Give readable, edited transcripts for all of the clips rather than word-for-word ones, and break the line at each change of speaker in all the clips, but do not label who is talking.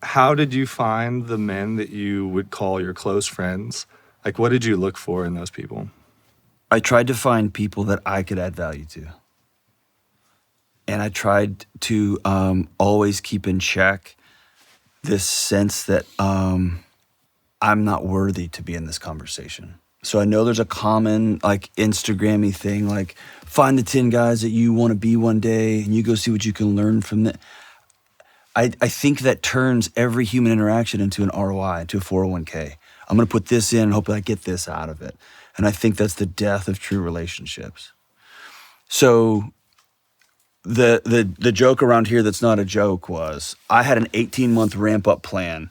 how did you find the men that you would call your close friends? Like, what did you look for in those people?
I tried to find people that I could add value to. And I tried to always keep in check this sense that I'm not worthy to be in this conversation. So I know there's a common like Instagram-y thing, like find the 10 guys that you want to be one day and you go see what you can learn from them. I think that turns every human interaction into an ROI, into a 401k. I'm going to put this in and hope that I get this out of it. And I think that's the death of true relationships. So the joke around here that's not a joke was I had an 18-month ramp-up plan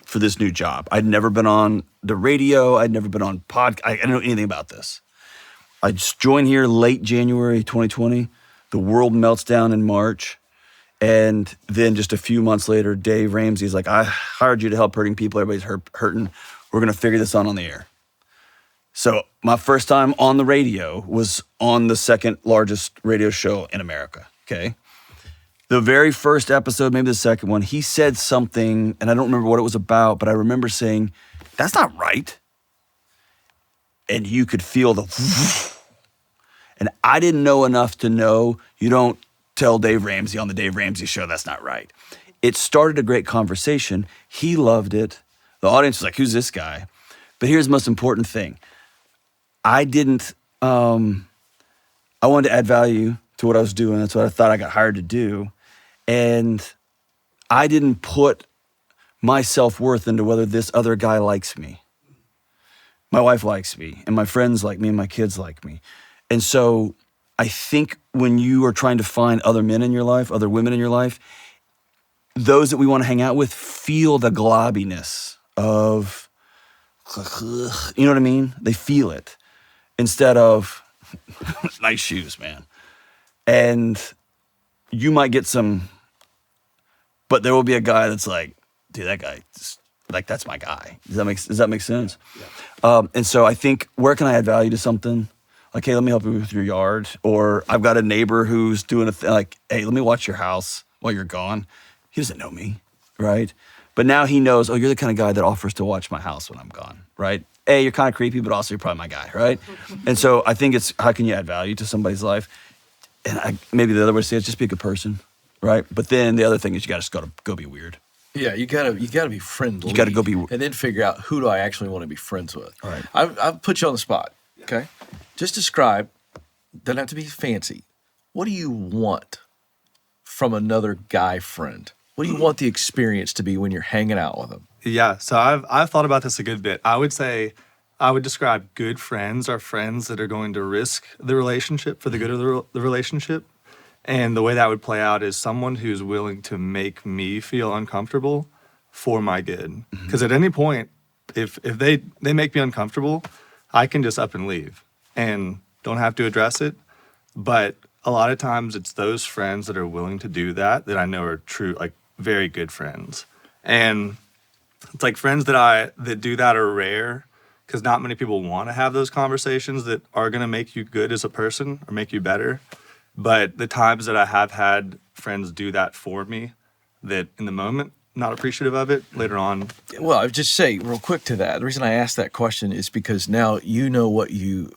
for this new job. I'd never been on the radio. I'd never been on podcast. I didn't know anything about this. I just joined here late January 2020. The world melts down in March. And then just a few months later, Dave Ramsey is like, I hired you to help hurting people. Everybody's hurting. We're going to figure this out on the air. So my first time on the radio was on the second largest radio show in America, okay? The very first episode, maybe the second one, he said something, and I don't remember what it was about, but I remember saying, that's not right. And you could feel the and I didn't know enough to know you don't tell Dave Ramsey on the Dave Ramsey show that's not right. It started a great conversation. He loved it. The audience was like, who's this guy? But here's the most important thing. I wanted to add value to what I was doing. That's what I thought I got hired to do. And I didn't put my self-worth into whether this other guy likes me. My wife likes me, and my friends like me, and my kids like me. And so I think when you are trying to find other men in your life, other women in your life, those that we want to hang out with feel the globbiness of, you know what I mean? They feel it instead of nice shoes, man. And you might get some, but there will be a guy that's like, dude, that guy, like that's my guy. Does that make sense? Yeah. And so I think, where can I add value to something? Like, hey, let me help you with your yard. Or I've got a neighbor who's doing a thing like, hey, let me watch your house while you're gone. He doesn't know me, right? But now he knows, oh, you're the kind of guy that offers to watch my house when I'm gone, right? A, you're kind of creepy, but also you're probably my guy, right? And so I think it's, how can you add value to somebody's life? And maybe the other way to say it is just be a good person, right? But then the other thing is you got to go be weird.
Yeah, you gotta be friendly.
You got to go be,
and then figure out who do I actually want to be friends with.
All right.
I've put you on the spot. Okay, just describe. Doesn't have to be fancy. What do you want from another guy friend? What do you want the experience to be when you're hanging out with them?
Yeah, so I've thought about this a good bit. I would describe good friends are friends that are going to risk the relationship for the good of the relationship. And the way that would play out is someone who's willing to make me feel uncomfortable for my good. Because at any point, if they make me uncomfortable, I can just up and leave and don't have to address it. But a lot of times it's those friends that are willing to do that I know are true, like very good friends. And it's like friends that do that are rare because not many people want to have those conversations that are going to make you good as a person or make you better. But the times that I have had friends do that for me, that in the moment, not appreciative of it, later on.
Well, I would just say real quick to that, the reason I asked that question is because now you know what you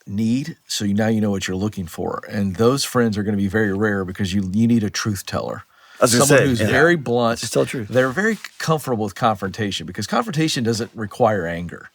need, so now you know what you're looking for. And those friends are going to be very rare because you need a truth teller. Someone who's very blunt.
Just tell the truth.
They're very comfortable with confrontation because confrontation doesn't require anger.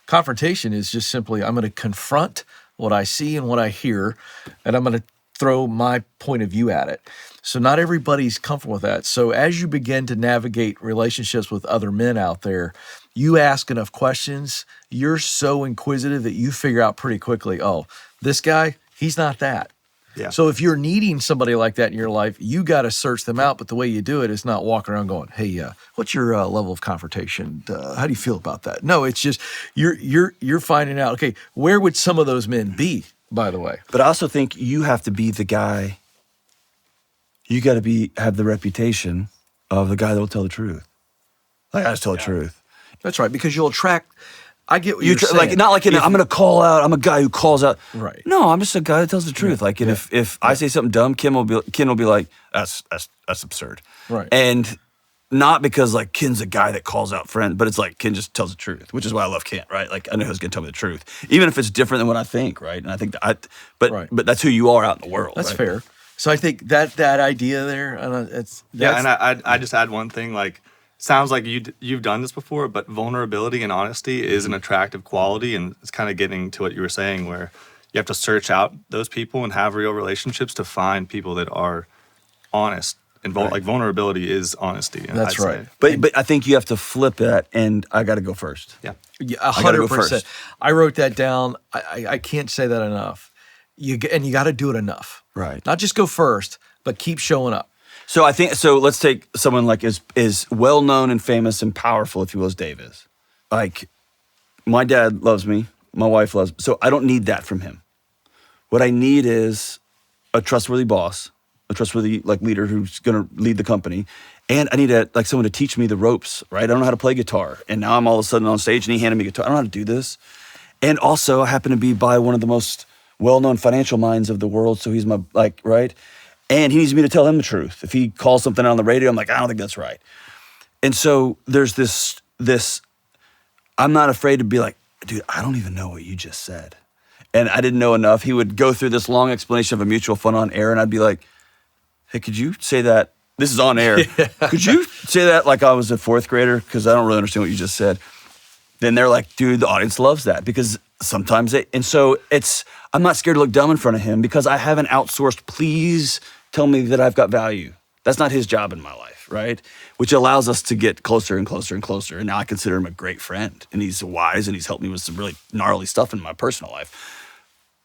Confrontation is just simply, I'm going to confront what I see and what I hear, and I'm going to throw my point of view at it. So not everybody's comfortable with that. So as you begin to navigate relationships with other men out there, you ask enough questions, you're so inquisitive that you figure out pretty quickly, oh, this guy, he's not that.
Yeah.
So if you're needing somebody like that in your life, you got to search them out. But the way you do it is not walking around going, hey, what's your level of confrontation? How do you feel about that? No, it's just you're finding out, okay, where would some of those men be, by the way?
But I also think you have to be the guy. You got to have the reputation of the guy that will tell the truth. Like, I just tell the truth.
That's right, because you'll attract. I get what you're saying.
Like, not like I'm going to call out. I'm a guy who calls out.
Right.
No, I'm just a guy that tells the truth. Like, and if I say something dumb, Ken will be like, that's absurd.
Right.
And not because like Ken's a guy that calls out friends, but it's like Ken just tells the truth, which is why I love Ken, right? Like I know he's gonna tell me the truth, even if it's different than what I think, right? And I think but that's who you are out in the world.
That's
right?
fair. So I think that idea there,
And I just add one thing. Like, sounds like you've done this before, but vulnerability and honesty is an attractive quality, and it's kind of getting to what you were saying, where you have to search out those people and have real relationships to find people that are honest. And like vulnerability is honesty.
That's right.
But I think you have to flip that, and I got to go first.
Yeah.
100%. I wrote that down. I can't say that enough. You got to do it enough.
Right.
Not just go first, but keep showing up.
So I think let's take someone like as well known and famous and powerful, if you will, as Dave is. Like, my dad loves me, my wife loves me, so I don't need that from him. What I need is a trustworthy boss, a trustworthy like leader who's going to lead the company, and I need someone to teach me the ropes. Right? I don't know how to play guitar, and now I'm all of a sudden on stage, and he handed me guitar. I don't know how to do this, and also I happen to be by one of the most well-known financial minds of the world, so he's my right. And he needs me to tell him the truth. If he calls something out on the radio, I'm like, I don't think that's right. And so there's this, I'm not afraid to be like, dude, I don't even know what you just said. And I didn't know enough. He would go through this long explanation of a mutual fund on air, and I'd be like, hey, could you say that? This is on air. Yeah. Could you say that like I was a fourth grader? Because I don't really understand what you just said. Then they're like, dude, the audience loves that because sometimes I'm not scared to look dumb in front of him because I haven't outsourced, please tell me that I've got value. That's not his job in my life, right? Which allows us to get closer and closer and closer. And now I consider him a great friend, and he's wise, and he's helped me with some really gnarly stuff in my personal life.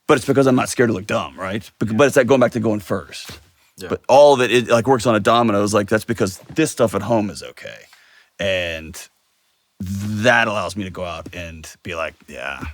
But it's because I'm not scared to look dumb, right? But it's like going back to going first. Yeah. But all of it like works on a domino. Like that's because this stuff at home is okay. And that allows me to go out and be like, yeah.